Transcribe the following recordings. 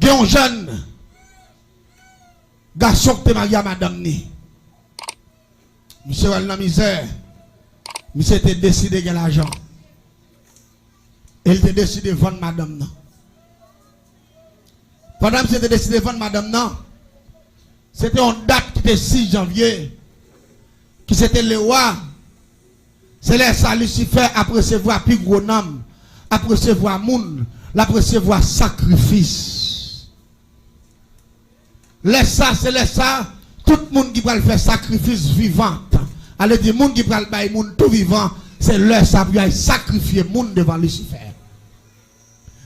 Il y a un jeune garçon qui est marié à madame ni. Monsieur a la misère. Monsieur était décidé de gagner l'argent. Il était décidé de vendre madame non. Pendant que c'était décidé de vendre madame non, c'était une date qui était 6 janvier. Qui c'était le roi. C'est là ça Lucifer a recevoir plus gros nom, a recevoir moun, la recevoir sacrifice. Laisse ça, c'est laisse ça, tout le monde qui va le faire sacrifice vivant. Allez dire monde qui va le bailler monde tout vivant, c'est laisse ça pour sacrifier monde devant Lucifer.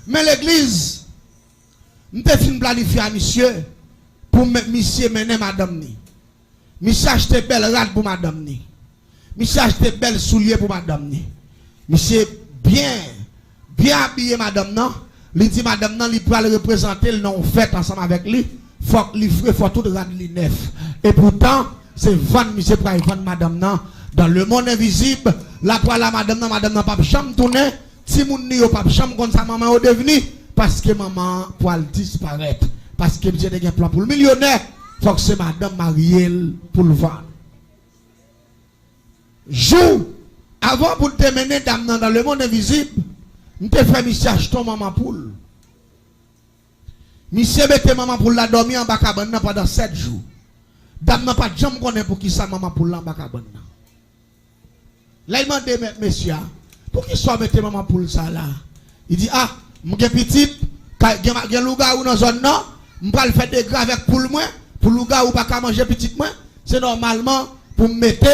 Mais l'église, nous avons fait planifier à monsieur pour monsieur mener madame ni. Monsieur acheter belle rade pour madame ni. Monsieur acheter belle soulier pour madame ni. Monsieur bien habillé madame non. Il dit madame non, il peut le représenter le nom fait ensemble avec lui. Faut qu'il faut tout rade li neuf. Et pourtant, c'est vendre monsieur pour vendre madame non dans le monde invisible. La pour la madame non pas chambre tourner. Si moun ni pas chambre comme ça maman au devenu parce que maman pour disparaître parce que monsieur a un plan pour le millionnaire. Faut que c'est madame Marielle pour le vendre. Jour avant pour te mener dame dans le monde invisible, nous te fait monsieur acheter maman poule. Monsieur mette maman poule la dormir en bas cabane pendant 7 jours. Dame n'a pas de jambe connaît pour qui ça maman poule en bas cabane. Là il m'a dit monsieur pour qui soit mette maman poule ça là. Il dit ah, mon petit gen louga ou dans zone non, m'pa le faire des gras avec poule moi, pour louga ou pas qu'à manger petit moi, c'est normalement pour mettre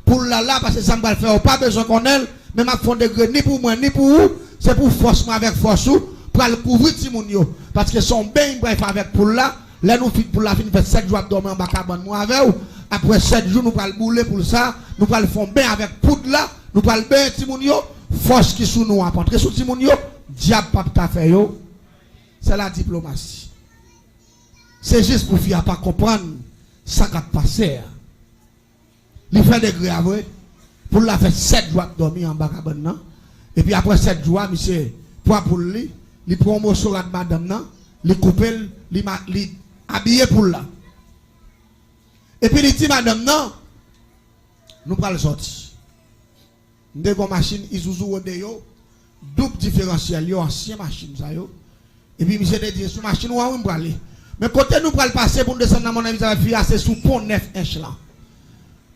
pour là parce que ça me va le faire pas besoin qu'on ait mais m'a fond degré ni pour moi ni pour vous c'est pour force moi avec force pour le couvrir ti moun yo parce que son bain bref avec pour là nous fit pour la fin fait 7 jours dormir en bas cabane moi avec ou après 7 jours nous pas le bouler pour ça nous pas le fond bain avec poudre là nous pas le bain ti moun yo force qui sous nous apporter sous ti moun yo diable pas ta fait yo c'est la diplomatie c'est juste pour faire pas comprendre ça qui a passé. Il fait des graves pour la faire 7 jours dormir en bas cabane et puis après 7 jours monsieur pour lui il prend un morceau de madame nan il coupe il habillé pour là et puis il dit madame non nous pas le sortir nous avons une machine Isuzu Rodeo double différentiel yo ancien machine ça yo et puis monsieur dit sur machine ou on va aller mais côté nous pas le passer pour descendre dans mon avis ça va c'est sous pont 9 inches là.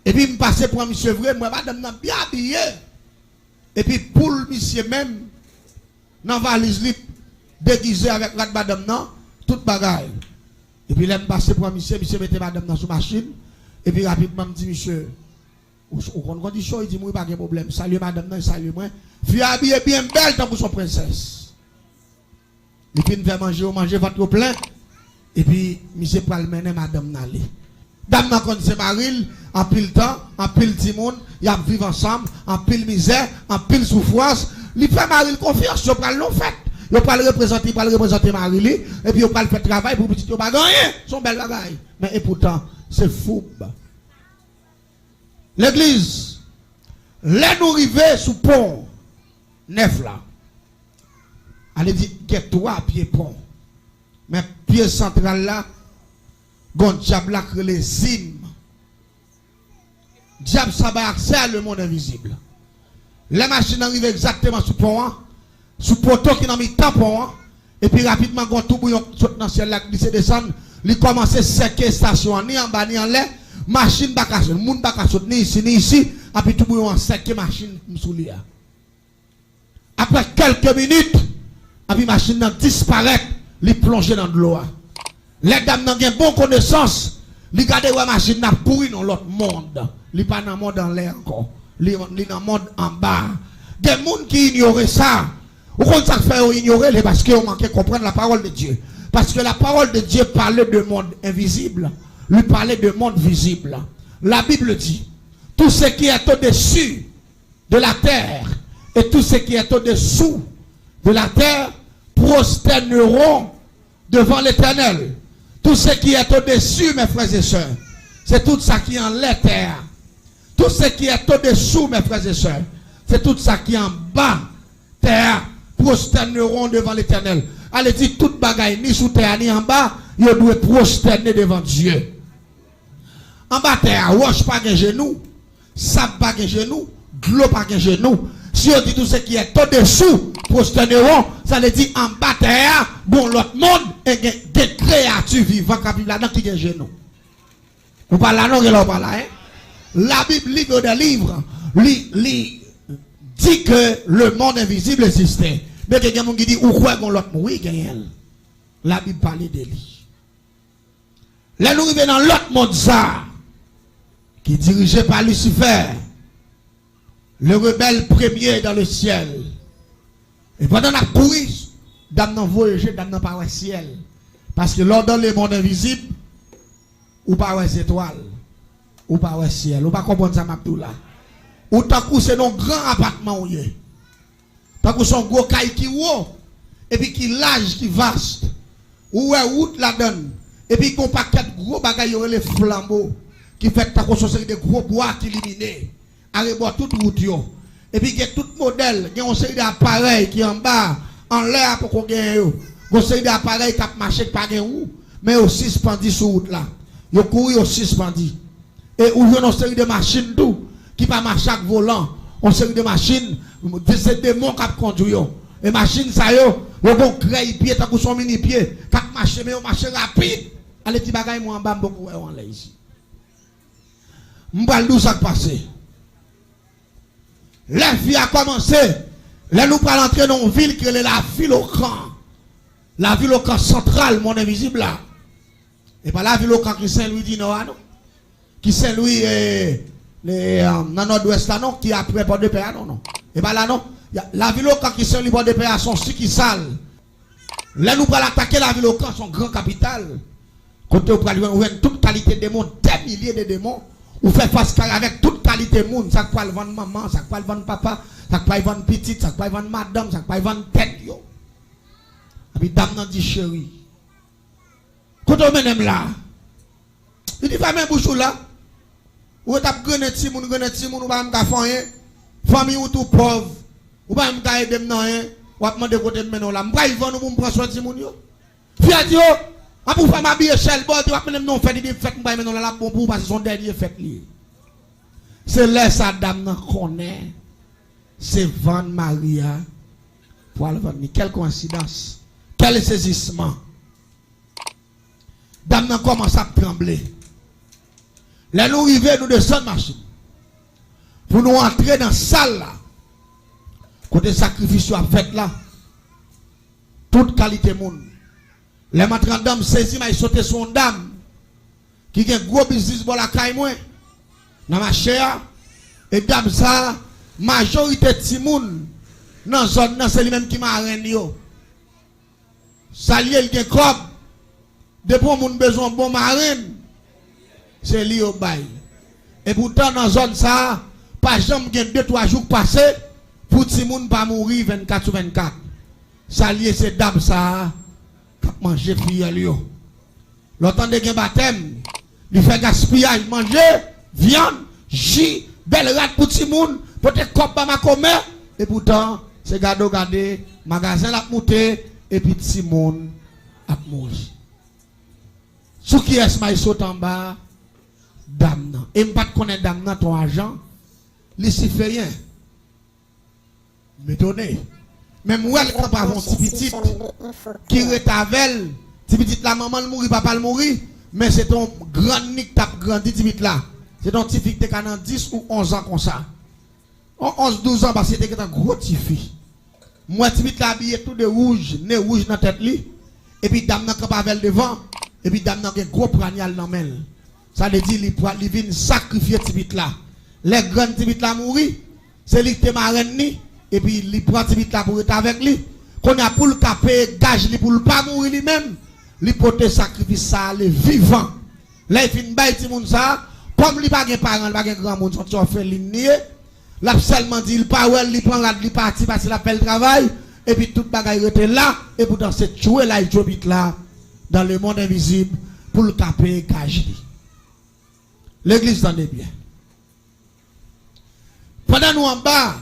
Et puis, je passe pour un monsieur vrai, moi, madame, bien habillé. Et puis, pour le monsieur même, dans la valise, déguisé avec la madame, non, toute bagaille. Et puis, là, je passe pour un monsieur mettait madame dans sa machine. Et puis, rapidement, je dis, monsieur, au condition, il dit, moi, pas de problème. Salut madame, non, salut moi. Fille habillée bien belle, tant pour son princesse. Et puis, il fait manger votre plein. Et puis, monsieur, pour le mener madame, n'allez. Dame nan kon se maril, en pile temps, en pile timoun, y a vivre ensemble, en pile misère, en pile souffrance. Li fait maril confiance, yo pral non fait. Yo pral représenter maril, et puis yo pral faire travail pour petit yo pas gagner, son bel bagay. Mais et pourtant, c'est fou. L'église, là nous river sous pont, neuf là. Allez dit, get 3 pieds pont. Mais pied central là, gon diable a créé les zim. Diable ça va accès à le monde invisible. Les machines arrivent exactement sous pont, sous poteau qui n'a mis tampon, et puis rapidement gon tout bouillon saute dans ciel là glissé descendre, il commence à séquer station ni en bas ni en l'air, machine pas casse, monde pas casse ni ici, et puis tout bouillon séquer machine sous lui. Après quelques minutes, et puis machine disparaît, il plonge dans de l'eau. Les dames n'ont pas bonne connaissance. Ils regardent la machine n'a pourri dans l'autre monde. Ils pas dans le monde en l'air encore. Ils sont dans le monde en bas. Des gens qui ignorent ça. Ou qu'on ça fait ignorer parce qu'ils manquent de comprendre la parole de Dieu. Parce que la parole de Dieu parlait de monde invisible. Lui parlait de monde visible. La Bible dit, tout ce qui est au-dessus de la terre et tout ce qui est au-dessous de la terre prosterneront devant l'Éternel. Tout ce qui est au-dessus, mes frères et sœurs, c'est tout ça qui est en la terre. Tout ce qui est au-dessous, mes frères et sœurs, c'est tout ça qui est en bas, terre, prosterneront devant l'Éternel. allez dire toute bagaille ni sous terre ni en bas, vous doit prosterner devant Dieu. En bas terre, roche pas de genou, sable pas de genou, de l'eau pas de genou. Si on dit tout ce qui est au-dessous, prosterneront, ça veut dire en bas terre, bon l'autre monde, et des créatures vivantes qui vivent là-dedans qui ont genou. Vous parlez là, non, vous parlez là, hein? La Bible, livre des livres, dit que le monde invisible existait. Mais il y a des gens qui disent, où croit qu'on l'autre oui, la Bible parle de lui. Là, nous arrivons dans l'autre monde, ça, qui est dirigé par Lucifer, le rebelle premier dans le ciel. Et pendant la course, dame n'a voyagé, dame n'a pas le ciel. Parce que lors dans le monde invisible, ou pas les étoiles, ou pas le ciel, ou pas comprendre ça, là. Ou tant que c'est un grand appartement où il est. Tant que c'est un gros caille qui haut, et puis qui large, qui vaste. Ou est route la donne. Et puis qu'on paquet de gros bagailles, les flambeaux, qui fait tant que c'est des gros bois qui éliminent. Arrive toute route yo. Et puis il y a tout modèle, il y a un série d'appareils qui en bas, en l'air pour qu'on gagne yo. Il y a un série d'appareils qui marché pas gagne où, mais aussi suspendu sur route là. Yo couru aussi suspendu. Et où il y a une série de machines tout qui pas marcher avec volant, une série de machines, c'est des démons qui conduisent. Et machines ça yo vont créer pied tant que son mini pied, cap marcher mais on marche rapide. Allez ti bagay moi en bas beaucoup on là ici. M'bal d'où ça passé. La vie a commencé. Là, nous allons entrer dans une ville qui est la ville au camp. La ville au camp central, mon invisible là. Et pas la ville au camp qui Saint-Louis du Nord, non? Qui Saint-Louis dans nord-ouest là, non? Qui après Port de Paix, non? Et pas là, non? La ville au camp qui Saint-Louis Port de Paix, son si qui sale. Là, nous allons attaquer la ville au camp, son grand capital. Côté où nous allons toute qualité de démons, des milliers de démons. Ou fait face avec toute qualité de monde, ça peut le vendre maman, ça peut le vendre papa, ça peut le vendre petite, ça peut le vendre madame, ça peut le vendre tête yo. Et puis dame nan dit chérie. Quand on mène là, il dit pas même bouchou là. Ou t'as gagné ti moun, ou pas m'ka faire famille ou tout pauvre, ou pas m'ka aider nan ou pas demander côté mène là, m'pa y vendre ou m'prend soin ti moun yo. Fiat yo. A pour faire ma bille chel bon, tu vas même non faire des fêtes m'ba maintenant là bon pour passer son dernier fête li. C'est là sa dame nan connaît. C'est Van Maria pour aller vendre. Quelle coïncidence. Quel saisissement. Dame nan commence à trembler. Là nous arrivons nous descendre machine. Pour nous entrer dans la salle là. Côté sacrifice à fait là. Toute qualité monde. Les matrons d'âme saisi, mais ils sautent son dame. Qui a un gros business pour la caille, moi. Dans ma chère. Et dame ça, majorité de Timoun, dans la zone, c'est lui-même qui m'a rendu. Ça lié, il y a comme. Depuis qu'on a besoin de bon marine, c'est lui au bail. Et pourtant, dans la zone ça, pas jamais 2-3 jours passés, pour Timoun pas mourir 24 sur 24. Ça lié, c'est dame ça. Manger prière yo. L'autant de gen baptême, il fait gaspillage, manger viande, jus, belle rat pour tout le monde, pour te cop ma commerce et pourtant c'est garder magasin la monter et puis tout le monde a mourir. Sous qui est-ce que saute en bas dame nan. Et m'pas connaître dame nan ton argent, li si fait rien. M'étonné. Même moi, quand pas un petit petit qui retavel, petit petit la maman le mourir, papa le mourir, mais c'est ton grand nick tap grandi petit petit là. C'est ton petit fille qui a 10 ou 11 ans comme ça. 11-12 ans, parce que c'était un gros petit fille. Moi, petit petit là habillé tout de rouge, nez rouge dans la tête li, et puis dame nan capavel devant, et puis dame nan un gros pranial dans main. Ça veut dire il vient sacrifier petit petit là. Les grands petit petit là mourir, c'est lui qui te marraine ni. Et puis il prend petit là pour être avec lui. Qu'on a pour le taper gage pour le pas mourir lui-même. Il porte sacrifice ça le vivant. Là il fin bail ti moun ça comme il pas gen parent, pas gen grand monde sont fait ligne. Là seulement dit il pas ouais, il prend la il parti parce qu'il appelle travail et puis toute bagaille était là et pourtant c'est jouer là il jobit là dans le monde invisible pour le taper gage. L'église tendez bien. Pendant nous en bas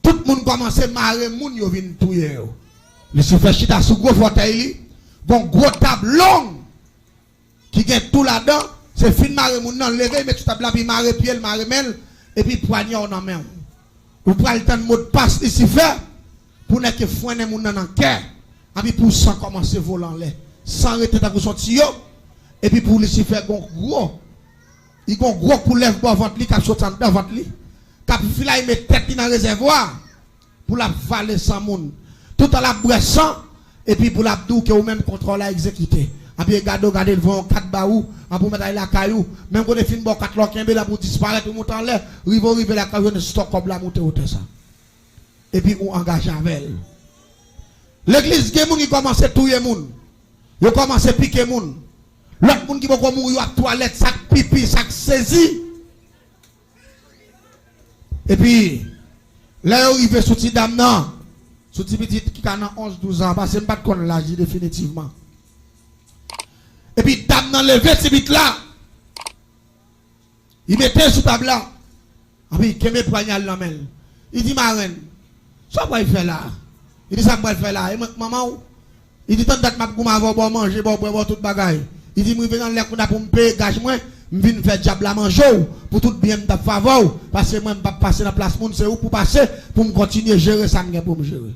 tout le monde commence à marrer, moun yo vin touyer. Lucifer chita sous gros fauteuil, bon gros table longue qui gagne tout là-dedans, c'est fin marre moun nan lever mais tout table là puis marre pied marre mel et puis poignard dans main. Ou pral le temps de mot de passe Lucifer pour ne que foiner moun nan en cœur. Et puis pour sans commencer voler en l'air, sans arrêter dans son tio et puis pour Lucifer gon gros. Il gon gros pour lève bon ventre li cap sortant dans ventre li. Cap fila il met tête dans réservoir pour la valer sans moun. Tout à la boisson et puis pour l'abdou que ou même contrôle à exécuter. Et puis regardez devant 4 baou, en pour mettre la caillou, même quand on fin bon 4 loquins là pour disparaître monter en l'air, rive la caillou ne stock comme la monter autour ça. Et puis on engage avec elle. L'église qui commence à touyer moun. Yo commence à piquer moun. L'autre moun qui va mourir à toilette, sac pipi, sac saisi. Et puis là arrivé sous ti dame nan. Sous ti petit qui a 11-12 ans, parce que pas de connaître l'âge définitivement. Et puis dame nan levé ti bit là. Il mettait sous table là. Et puis il me poignal la main. Il dit ma reine, ça va il faire là. Il dit ça va il faire là. Et maman il dit tant date m'a pour m'avoir manger boire toute bagaille. Il dit moi venir dans l'air pour me payer gage moi, me vinn faire diable à manger pour tout bien me faveur parce que moi me pas passer dans place monde c'est où pour passer pour me continuer gérer ça me pour me gérer.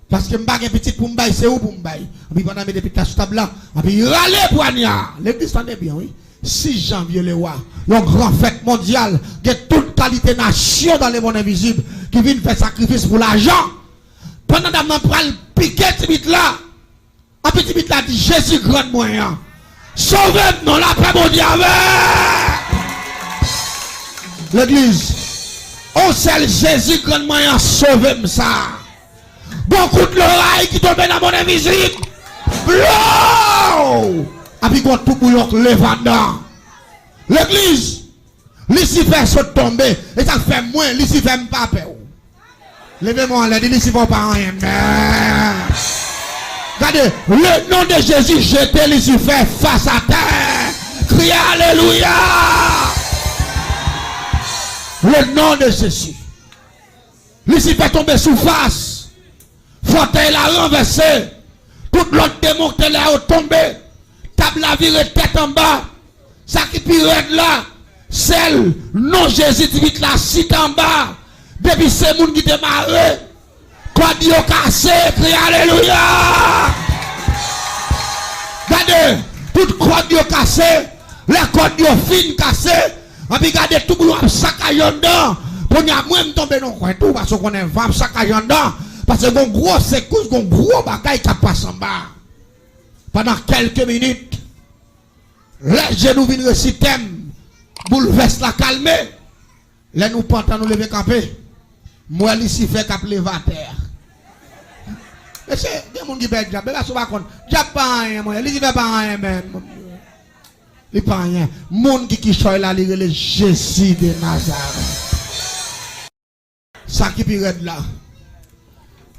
Parce que m'bag petit pour m'bailler c'est où pour m'bailler. Puis pendant mes depuis casse table là, puis râler poignard. L'église t'en est bien oui. 6 janvier le roi, une grande fête mondiale, de toute qualité nation dans les mondes invisibles qui viennent faire sacrifice pour l'argent. Pendant que m'en prend le piquet petit là. Un petit bit là dit Jésus grand moyen. Sauvez-nous la paix mondiale. L'église. Oh seul Jésus grand moyen sauvez-moi ça. Beaucoup de l'oreille qui tombe dans mon invisible. Blow! Et puis quand tout bouillon levant. L'église. Lucifer se tomber. Et ça fait moins. Lucifer pas peur. Levez-moi en l'air. Lucifer pas rien. Regardez, le nom de Jésus jeté Lucifer face à terre. Criez Alléluia. Le nom de Jésus. Lucifer tombé sous face. Fauteuil l'a renversé. Tout l'autre démon qui l'a tombé. Table la virée tête en bas. Ça qui pire là. Celle, non Jésus dit la cite en bas. Depuis ces gens qui démarrent. Quoi Dieu cassé, crie Alléluia. Regardez, tout quoi Dieu cassé, les cordes Dieu fin cassé, et puis regardez tout le monde saccagé dedans. Pour nous même tomber dans le coin tout, parce qu'on est vraiment saccagé dedans. Parce que mon gros secousse, mon gros bagaille qui passe en bas. Pendant quelques minutes, les genoux viennent réciter, bouleverse la calmer. Là nous partons nous lever camper. Moi ici fait cap lever à terre. Mais c'est des gens qui perdent diable. Là, ça va compte. Diable pas rien, moi. Il fait pas rien, même. Il pas rien. Monde qui choisit là, il est Jésus de Nazareth. Ça qui pire là.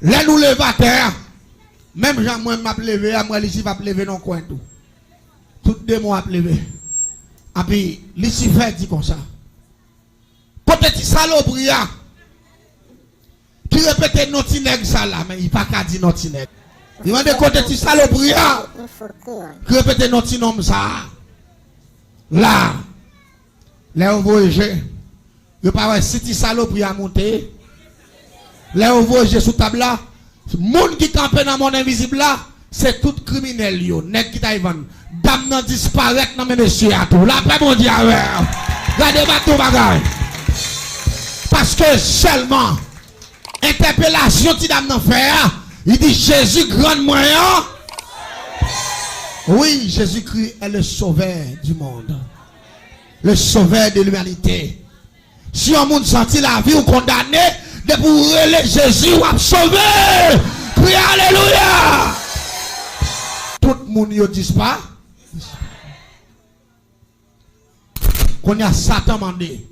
Là, nous levons à terre. Même Jean, moi, m'a levé, moi, ici, va lever dans le coin tout. Tout deux mois, m'a levé. Et puis, Lucifer dit comme ça. Peut-être saloperie. Qui répète notre nègre ça là, mais il n'a pas qu'à dire notre nègre. Il va dire côté de saloperie. Qui répète notre nom ça. Là, là on voyage. Il pas voir si tu saloperie à monter. Là on voyage sous table là. Monde qui campe dans mon invisible là, c'est tout criminel yo. Nègre qui t'aïvan. Dame nan disparaître dans mes messieurs à tout. La paix mondiale. Regardez pas tout bagage. Parce que seulement interpellation ti dame nan fait, il dit Jésus grand moyen. Oui, Jésus-Christ est le sauveur du monde. Le sauveur de l'humanité. Si un monde senti la vie ou condamné, de pour relayer Jésus ou sauver. Criez Alléluia. Tout le monde ne dit pas. Qu'on y a Satan mandé.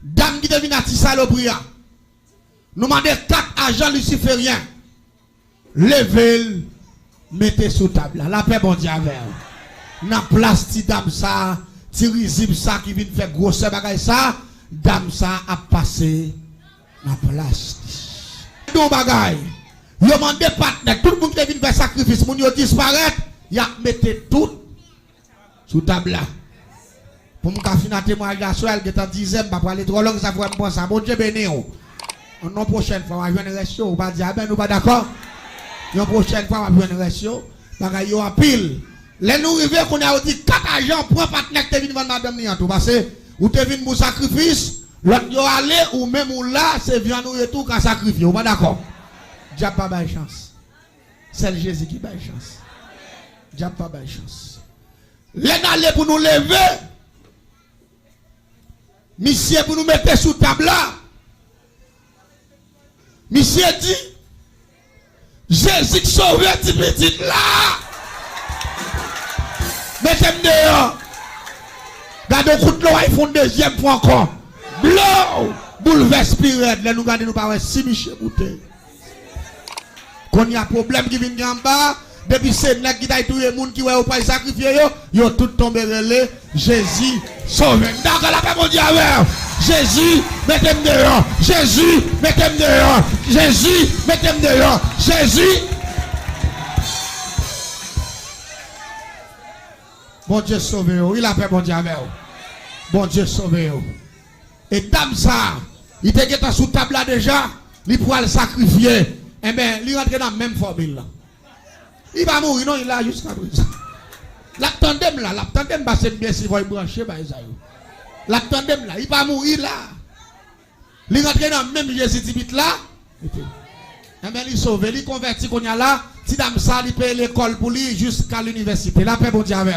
Dame qui devine à saloperie. Nous demandons 4 agents lucifériens. Levez-le, mettez sous table. La paix bon Dieu avec. Dans place ti dame ça, ti risible ça qui vient faire grosse bagaille ça, dame ça a passé dans place. Donc bagaille. Yo mandé partenaire, tout le monde qui vient faire sacrifice, moun yo disparaître, y a mettez tout sous table là. Pour me finir témoignage la soirée, il est en dixième, pas pour aller trop long, ça faut me penser. Bon Dieu béni. La prochaine fois, on va venir rester, on va dire, ben nous pas d'accord. La prochaine fois, on va venir rester, bagaille yo en pile. Les nous arrivés qu'on a dit 4 agents pour partenaire qui vient vendre madame ni en tout parce que ou te vinn pour sacrifice, l'autre yo aller ou même ou là, c'est viande ou tout qu'à sacrifier, on pas d'accord. Diable pas bail chance. C'est Jésus qui bail chance. Diable pas bail chance. Les aller pour nous lever. Monsieur pour nous mettre sous table là. Monsieur dit Jésus sauve petit petit là. Mettez-moi dehors. Gardez le coup de l'eau, ils font deuxième fois encore. Blow. Bouleverse spirit. Là nous gardons nous pas si Michel bouteille. Quand il y a problème qui vient en bas, depuis c'est nèg qui taille tous les monde qui ouais pas sacrifier yo tout tombé relé Jésus sauve. D'accord la paix mon Dieu avec. Jésus mettez-moi dehors. Jésus mettez-moi dehors. Jésus mettez-moi dehors. Jésus. Bon Dieu sauve yo. Il a fait bon Dieu avec. Bon Dieu sauve yo. Et dame ça, il était sous table là déjà, il pourra le sacrifier. Eh bien, il rentre dans la même formule là. Il va mourir, non, il a jusqu'à présent. L'attendem là, l'attendem va se bien si vous branchez, l'attendem là, il va mourir là. Il rentre dans le même Jésus Tibit là. Eh bien, il sauve, il convertit qu'on y a là. Si dame ça, il paye l'école pour lui jusqu'à l'université. La paix, bon Dieu avec.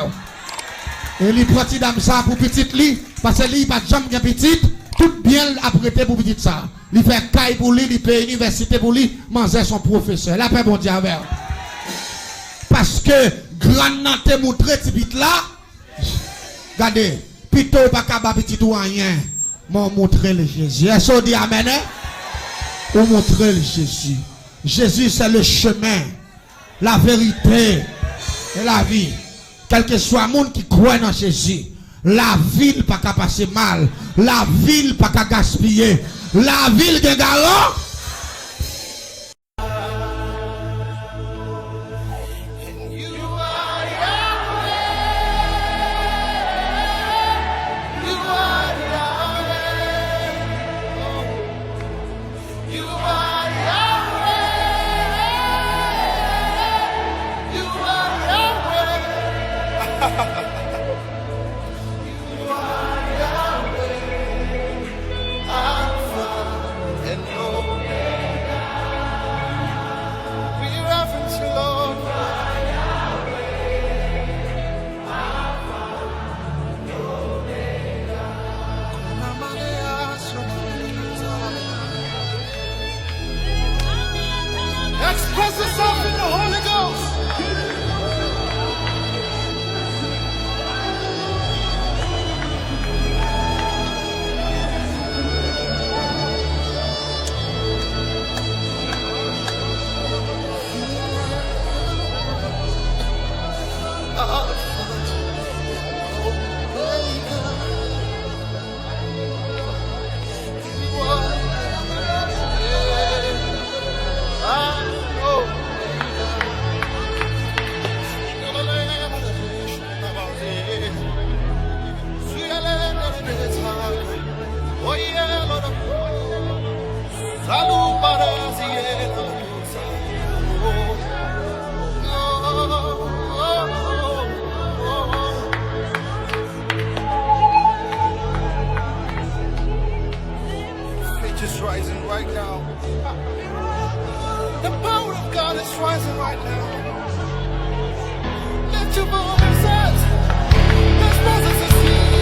Et il prend si dame ça pour petite lui, parce que lui, il va jamais petite. Tout bien apprêté pour petite ça. Il fait caille pour lui, il paye l'université pour lui, manger son professeur. La paix, bon Dieu avec. Parce que grand nan te montre petit là. Regardez, plutôt pas capable petit ou rien. M'ont montré le Jésus. Est-ce qu'on dit amen? On montre le Jésus. Jésus c'est le chemin, la vérité et la vie. Quel que soit le monde qui croit dans Jésus, la ville pas qu'à passer mal, la ville pas qu'à gaspiller, la ville qui est garant. Express yourself in the Holy Ghost. Faith is rising right now. The power of God is rising right now. Lift your voices. His presence is here.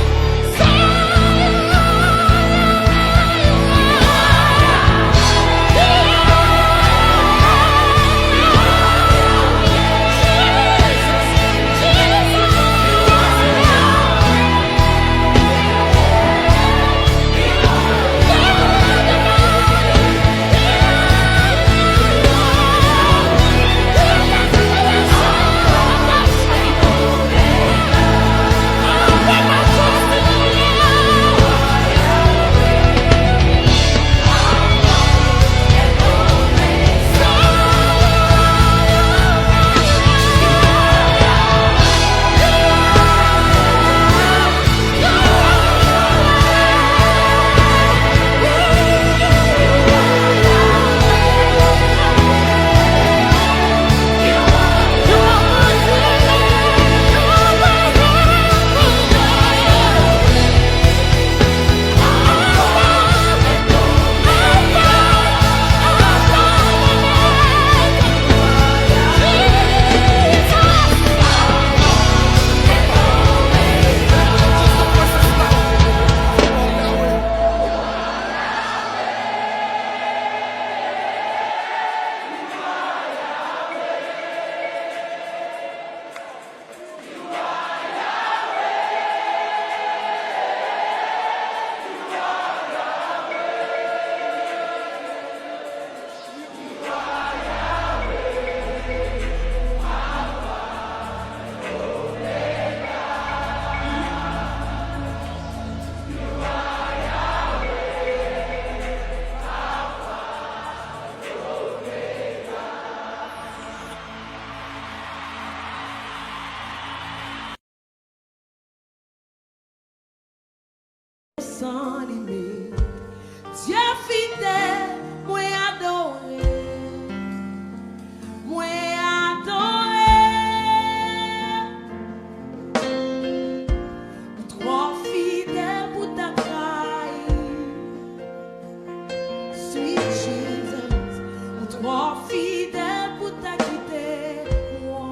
sans limite. Dieu fidèle, moi adoré, moi adoré. Trop fidèle pour ta trahir, sweet Jesus. Trop fidèle pour ta quitter, moi.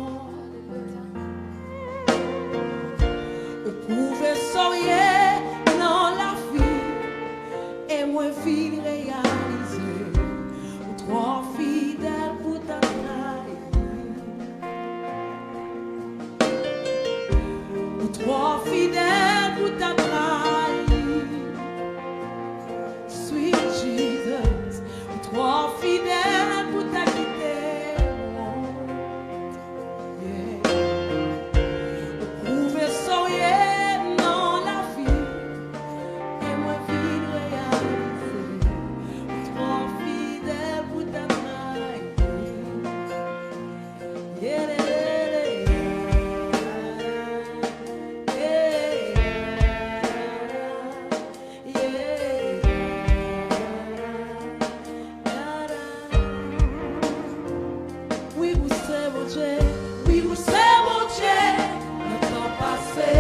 On pouvait sourire dans la vie et moi fille réaliser. Trop fidèle pour ta trahir, trop fidèle pour ta trahir, sweet Jesus. Trop fidèle pour ta quitter, yeah. On pouvait sourire dans la vie et moi vie réaliser. Trop fidèle pour ta trahir, yeah, yeah, oui, vous savez, mon Dieu, oui, vous savez, mon Dieu, le temps passé,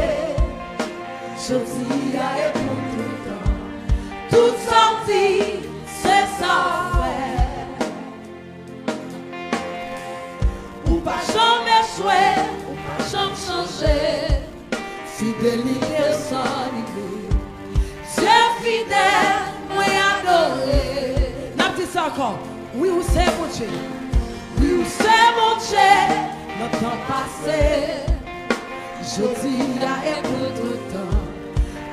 je dis à pour tout le temps, toute sortie, c'est ça faire. Ou pas jamais jouer, ou pas jamais changer, fidélité sans limite. Dieu fidèle, moi adoré. N'a dit ça encore, oui, vous savez, mon Dieu. Oui, c'est mon Dieu, notre temps passé, je dis à pour tout le temps,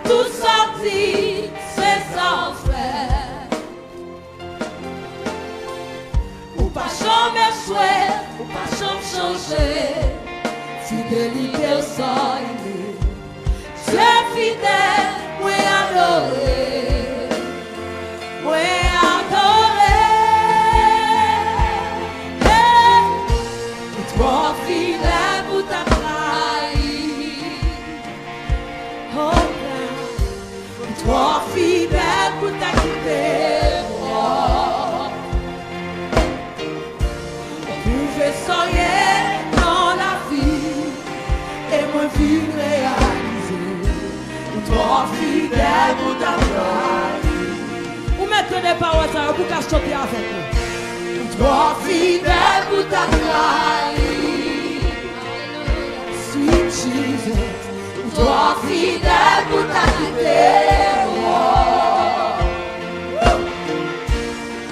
tout sorti, c'est sans faire. Ou pas jamais jouer, ou pas jamais changer, fidélité sans limite. Dieu fidèle, moi adoré, moi adoré. Trop fidèle pour ta trahir, oh God. Trop fidèle pour ta quitter, oh. On pouvait sourire dans la vie et moi vie réaliser. Trop fidèle pour ta trahir. Vous mettez des paroles ça pour qu'à chanter avec nous. Trop fidèle pour ta trahir, sweet Jesus. Trop fidèle pour ta quitter, oh.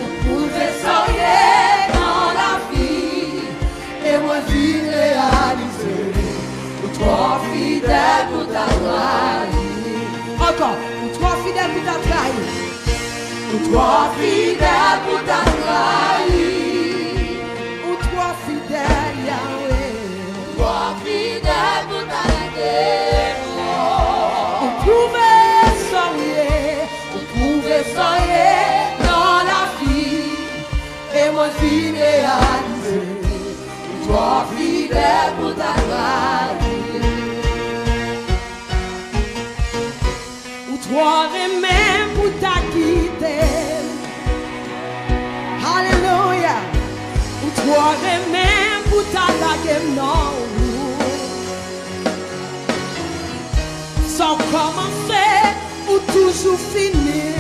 On pouvait sourire dans la vie et moi vie réaliser. Trop fidèle pour ta trahir. Encore, trop fidèle pour ta trahir. Trop fidèle pour ta trahir. Trop fidèle, Yahweh. Trop fidèle pour ta trahir. On pouvait sourire dans la vie et moi vie réaliser. Trop fidèle pour ta trahir. Ou toi même pour ta quitter. Alléluia. Ou toi même pour ta laguer non. Sans commencer ou toujours finir.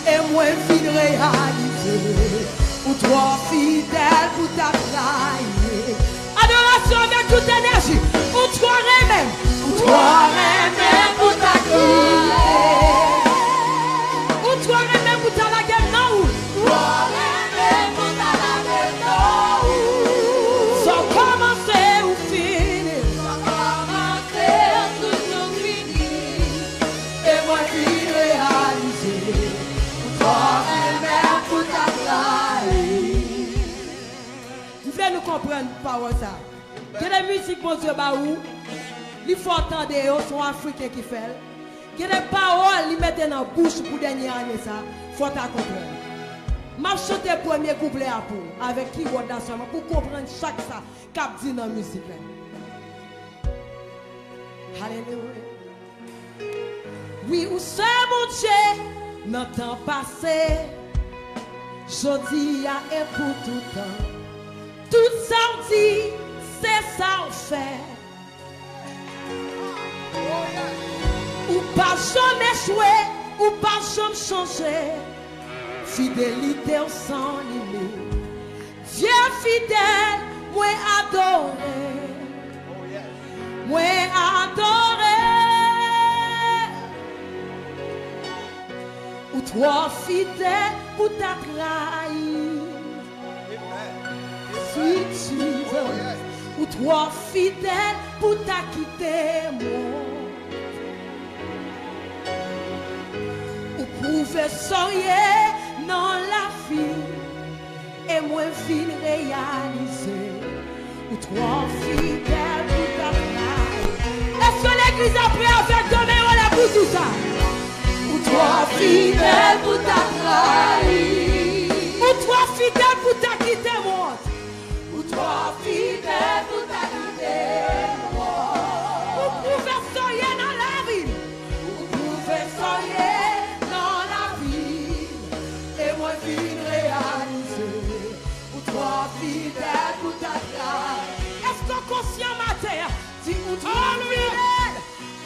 Et moi vie réaliser. Ou toi fidèle pour ta trahir. Adoration avec toute énergie. Ou toi même. Ou toi même pour ta quitter. Ou toi même pour ta laguer non. Toi même pour ta laguer non. Sans commencer ou finir. Sans commencer ou toujours finir. Et moi vie réaliser. Toi même pour ta trahir. Vous voulez nous comprendre par ça? Quelle est la musique, mon Dieu, baou? Il faut entendre, son Africain qui fait. Il y a des paroles qui mettent dans la bouche pour dernière année ça. Il faut comprendre. Je chante le premier couplet à pour, avec qui vous dansez pour comprendre chaque ça cap dit dans la musique. Alléluia. Oui, ou c'est mon Dieu, dans le temps passé, jodi a et pour tout temps. Tout ça on dit, c'est ça on fait. Ou pas jamais jouer, ou pas jamais changer. Fidélité au sans limite. Dieu fidèle, moi adoré. Moi adoré. Ou toi fidèle pour ta trahi. Sweet Jesus. Ou toi fidèle pour ta quitter moi. Ou pouvez soyer dans la vie. Et moi fin réaliser. Ou toi fidèle pour ta trahi. Est-ce que l'église a pris avec demain on la pour tout ça? Ou toi fidèle pour ta trahi. Ou toi fidèle pour ta quitter moi. Ou toi fidèle pour ta quitter moi. Ou pouvez soyer dans la vie. Ou pouvez soyer dans la vie. Et moi fin réaliser. Ou toi fidèle pour ta trahi. Est-ce que conscient matin? Dis ou toi fidèle.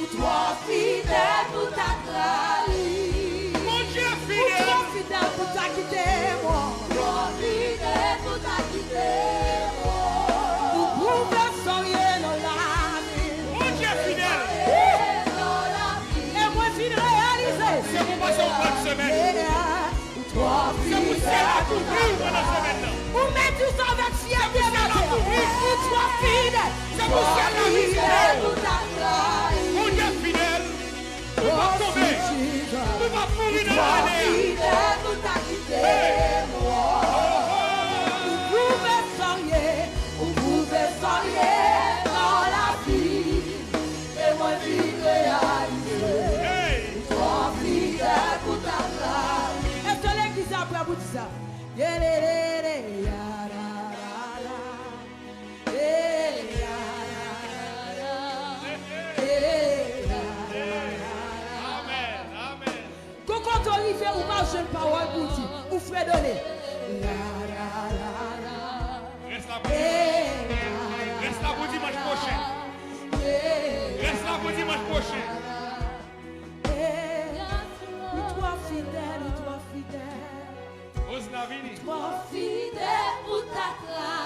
Ou toi fidèle pour ta trahi. Mon Dieu fidèle. Ou toi fidèle pour ta quitter moi. Toi fidèle pour ta quitter moi. Ou pouvez soyer dans la vie. Mon Dieu fidèle. Et moi fin réaliser. C'est pour passer une bonne semaine. Ou toi C'est pour fidèle ciel à pour ta couvrir pendant la semaine. ou mets tout ça avec fierté matin. Ou toi fidèle. C'est pour ciel à Fidèle visiter. pour ta trahi. Mon Dieu fidèle. Tu vas tomber. Tu vas mourir dans l'année. Fidèle pour ta quitter moi. Vous pouvez soigner, vous pouvez soigner dans la vie. Et moi vie réaliser. Hey. Toi fidèle pour ta trahi. Est-ce que l'église a pris pour dire ça? Yelelele, yararara. Amen. Amen. Quand on y fait ou pas jeune parole pour dire, ou frère donner. Reste là pour Reste là pour dimanche prochain. Reste là pour dimanche prochain. Ou toi fidèle, ou toi fidèle. Ose la vie. Toi fidèle pour ta trahi.